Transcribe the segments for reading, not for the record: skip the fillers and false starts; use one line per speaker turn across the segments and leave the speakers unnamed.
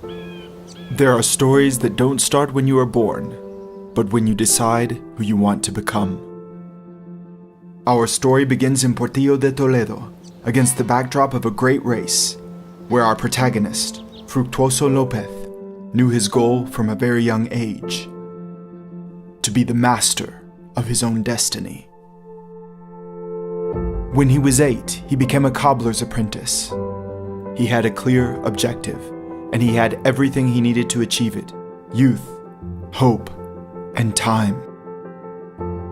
There are stories that don't start when you are born, but when you decide who you want to become. Our story begins in Portillo de Toledo, against the backdrop of a great race, where our protagonist, Fructuoso Lopez, knew his goal from a very young age: to be the master of his own destiny. When he was 8, he became a cobbler's apprentice. He had a clear objective, and he had everything he needed to achieve it: youth, hope, and time.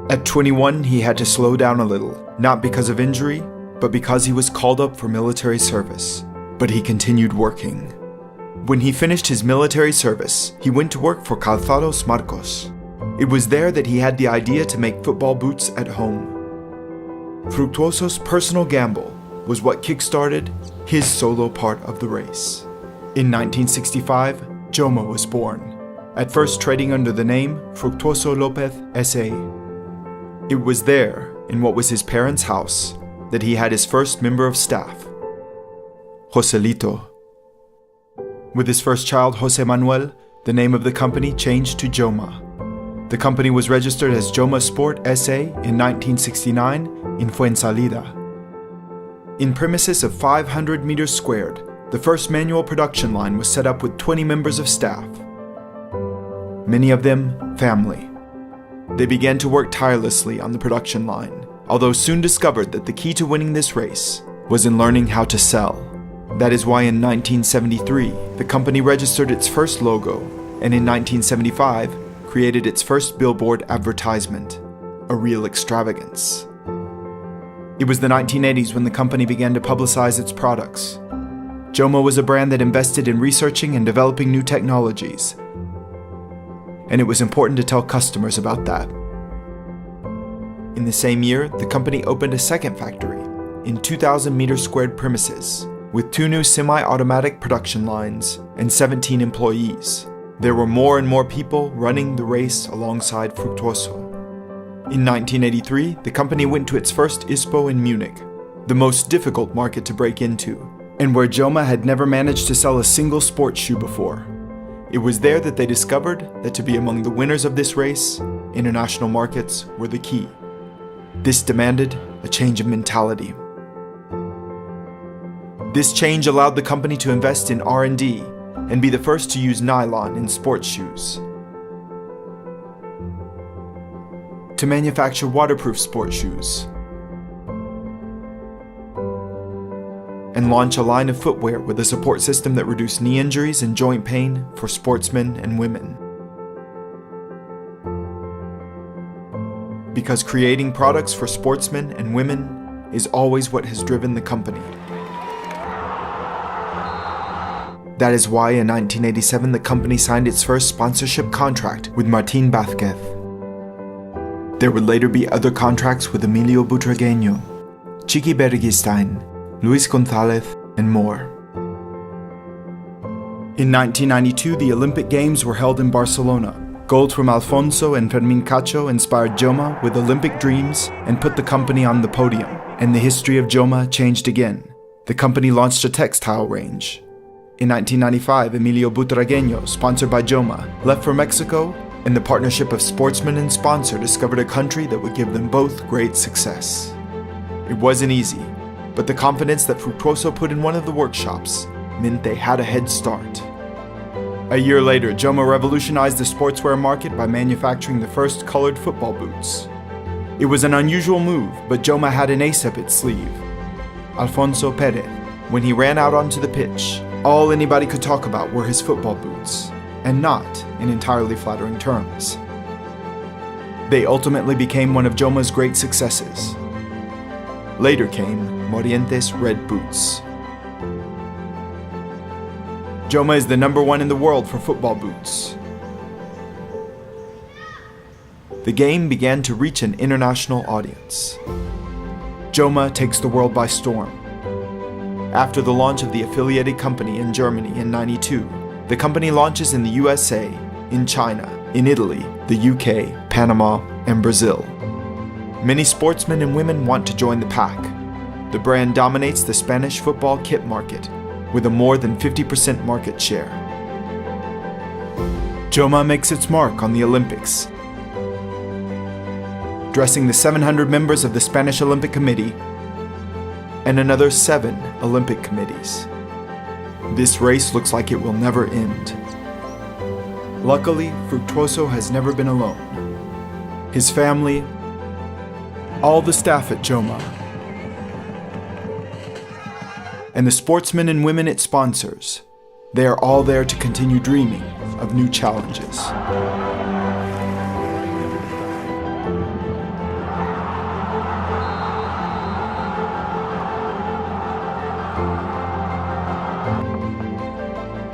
At 21, he had to slow down a little, not because of injury, but because he was called up for military service. But he continued working. When he finished his military service, he went to work for Calzados Marcos. It was there that he had the idea to make football boots at home. Fructuoso's personal gamble was what kick-started his solo part of the race. In 1965, Joma was born, at first trading under the name Fructuoso Lopez S.A. It was there, in what was his parents' house, that he had his first member of staff, Joselito. With his first child, Jose Manuel, the name of the company changed to Joma. The company was registered as Joma Sport S.A. in 1969 in Fuensalida. In premises of 500 meters squared, the first manual production line was set up with 20 members of staff, many of them family. They began to work tirelessly on the production line, although soon discovered that the key to winning this race was in learning how to sell. That is why in 1973, the company registered its first logo, and in 1975, created its first billboard advertisement, a real extravagance. It was the 1980s when the company began to publicize its products. Joma was a brand that invested in researching and developing new technologies, and it was important to tell customers about that. In the same year, the company opened a second factory in 2,000 meters squared premises, with 2 new semi-automatic production lines and 17 employees. There were more and more people running the race alongside Fructuoso. In 1983, the company went to its first ISPO in Munich, the most difficult market to break into, and where Joma had never managed to sell a single sports shoe before. It was there that they discovered that to be among the winners of this race, international markets were the key. This demanded a change of mentality. This change allowed the company to invest in R&D and be the first to use nylon in sports shoes, to manufacture waterproof sports shoes, and launch a line of footwear with a support system that reduced knee injuries and joint pain for sportsmen and women. Because creating products for sportsmen and women is always what has driven the company. That is why in 1987 the company signed its first sponsorship contract with Martín Vázquez. There would later be other contracts with Emilio Butragueño, Chiqui Berguistein, Luis González, and more. In 1992, the Olympic Games were held in Barcelona. Gold from Alfonso and Fermín Cacho inspired Joma with Olympic dreams and put the company on the podium, and the history of Joma changed again. The company launched a textile range. In 1995, Emilio Butragueño, sponsored by Joma, left for Mexico, and the partnership of sportsman and sponsor discovered a country that would give them both great success. It wasn't easy, but the confidence that Fructuoso put in one of the workshops meant they had a head start. A year later, Joma revolutionized the sportswear market by manufacturing the first colored football boots. It was an unusual move, but Joma had an ace up its sleeve: Alfonso Pérez. When he ran out onto the pitch, all anybody could talk about were his football boots, and not in entirely flattering terms. They ultimately became one of Joma's great successes. Later came Morientes red boots. Joma is the #1 in the world for football boots. The game began to reach an international audience. Joma takes the world by storm. After the launch of the affiliated company in Germany in '92, the company launches in the USA, in China, in Italy, the UK, Panama, and Brazil. Many sportsmen and women want to join the pack. The brand dominates the Spanish football kit market with a more than 50% market share. Joma makes its mark on the Olympics, dressing the 700 members of the Spanish Olympic Committee and another 7 Olympic committees. This race looks like it will never end. Luckily, Fructuoso has never been alone. His family, all the staff at Joma, and the sportsmen and women it sponsors, they are all there to continue dreaming of new challenges.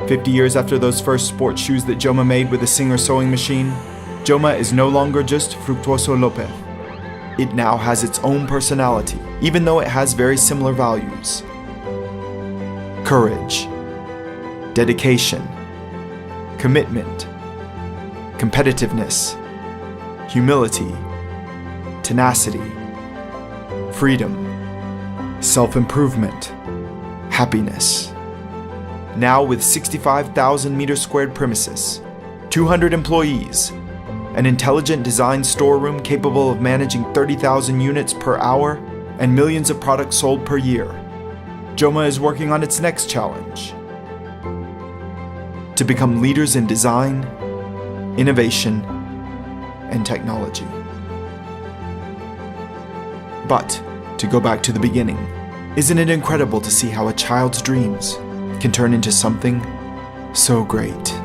"50 years after those first sports shoes that Joma made with a Singer sewing machine, Joma is no longer just Fructuoso Lopez. It now has its own personality, even though it has very similar values. Courage, dedication, commitment, competitiveness, humility, tenacity, freedom, self-improvement, happiness. Now with 65,000 meters squared premises, 200 employees, an intelligent design storeroom capable of managing 30,000 units per hour and millions of products sold per year, Joma is working on its next challenge: to become leaders in design, innovation, and technology. But, to go back to the beginning, isn't it incredible to see how a child's dreams can turn into something so great?